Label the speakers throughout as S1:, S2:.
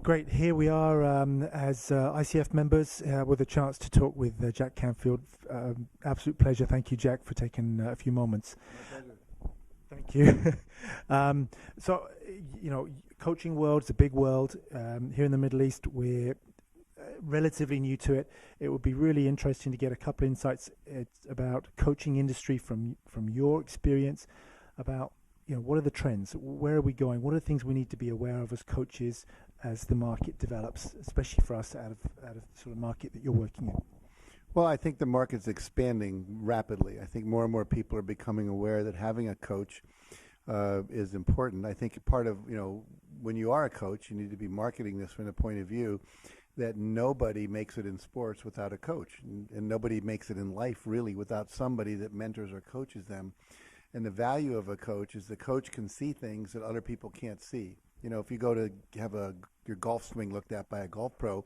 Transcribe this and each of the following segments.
S1: Great. Here we are as ICF members with a chance to talk with Jack Canfield. Absolute pleasure. Thank you, Jack, for taking a few moments.
S2: My pleasure.
S1: Thank you. So, coaching world is a big world. Here in the Middle East, we're relatively new to it. It would be really interesting to get a couple insights about coaching industry from your experience, about what are the trends, where are we going, what are the things we need to be aware of as coaches as the market develops, especially for us out of the sort of market that you're working in.
S2: Well, I think the market's expanding rapidly. I think more and more people are becoming aware that having a coach is important. I think part of, when you are a coach, you need to be marketing this from the point of view that nobody makes it in sports without a coach, and nobody makes it in life really without somebody that mentors or coaches them. And the value of a coach is the coach can see things that other people can't see. If you go to have your golf swing looked at by a golf pro,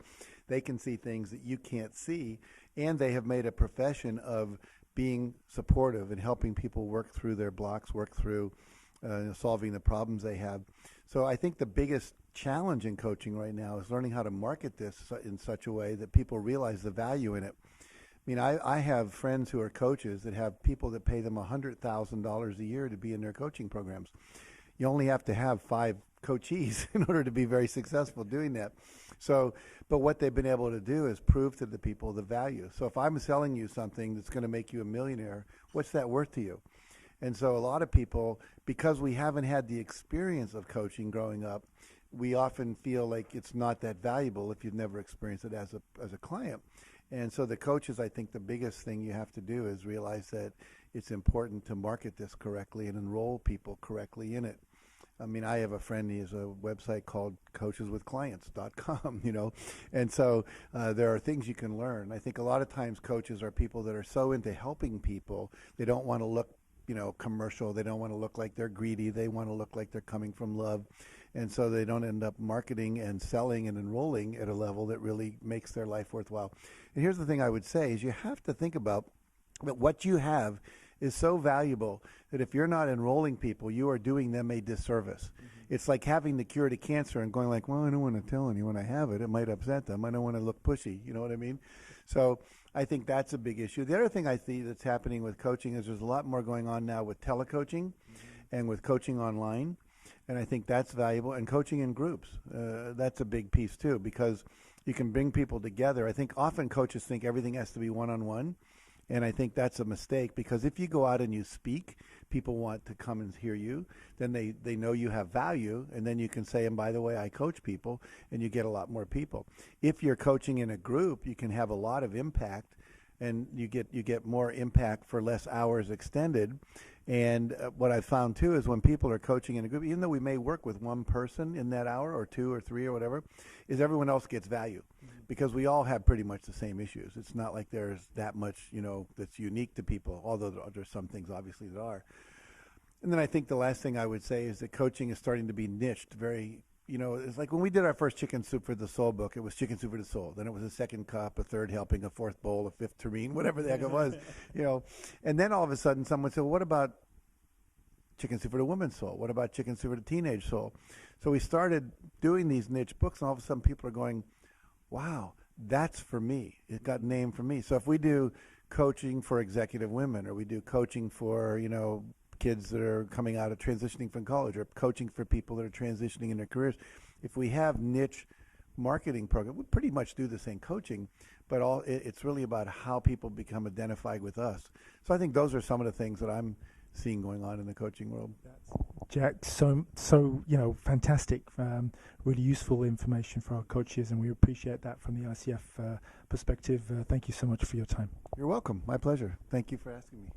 S2: they can see things that you can't see, and they have made a profession of being supportive and helping people work through their blocks, work through solving the problems they have. So I think the biggest challenge in coaching right now is learning how to market this in such a way that people realize the value in it. I have friends who are coaches that have people that pay them $100,000 a year to be in their coaching programs. You only have to have 5 coachees in order to be very successful doing that. But what they've been able to do is prove to the people the value. So if I'm selling you something that's going to make you a millionaire, what's that worth to you? And so a lot of people, because we haven't had the experience of coaching growing up, we often feel like it's not that valuable if you've never experienced it as a client. And so the coaches, I think the biggest thing you have to do is realize that it's important to market this correctly and enroll people correctly in it. I have a friend, he has a website called coacheswithclients.com, and so there are things you can learn. I think a lot of times coaches are people that are so into helping people, they don't want to look commercial. They don't want to look like they're greedy. They want to look like they're coming from love. And so they don't end up marketing and selling and enrolling at a level that really makes their life worthwhile. And here's the thing I would say is you have to think about that what you have is so valuable that if you're not enrolling people, you are doing them a disservice. Mm-hmm. It's like having the cure to cancer and going like, well, I don't want to tell anyone I have it. It might upset them. I don't want to look pushy. You know what I mean? So I think that's a big issue. The other thing I see that's happening with coaching is there's a lot more going on now with telecoaching and with coaching online. And I think that's valuable. And coaching in groups, that's a big piece too, because you can bring people together. I think often coaches think everything has to be one-on-one. And I think that's a mistake, because if you go out and you speak, people want to come and hear you. Then they know you have value, and then you can say, and by the way, I coach people, and you get a lot more people. If you're coaching in a group, you can have a lot of impact, and you get more impact for less hours extended. And what I've found too is when people are coaching in a group, even though we may work with one person in that hour or 2 or 3 or whatever, is everyone else gets value. Because we all have pretty much the same issues. It's not like there's that much, that's unique to people, although there's some things obviously that are. And then I think the last thing I would say is that coaching is starting to be niched very, it's like when we did our first Chicken Soup for the Soul book, it was Chicken Soup for the Soul. Then it was a second cup, a third helping, a fourth bowl, a fifth tureen, whatever the heck it was, And then all of a sudden someone said, well, what about Chicken Soup for the Woman's Soul? What about Chicken Soup for the Teenage Soul? So we started doing these niche books, and all of a sudden people are going, wow, that's for me. It got named for me. So if we do coaching for executive women, or we do coaching for, kids that are coming out of transitioning from college, or coaching for people that are transitioning in their careers, if we have niche marketing program, we pretty much do the same coaching, but it's really about how people become identified with us. So I think those are some of the things that I'm seeing going on in the coaching world.
S1: Jack, so fantastic, really useful information for our coaches, and we appreciate that from the ICF perspective. Thank you so much for your time.
S2: You're welcome. My pleasure. Thank you for asking me.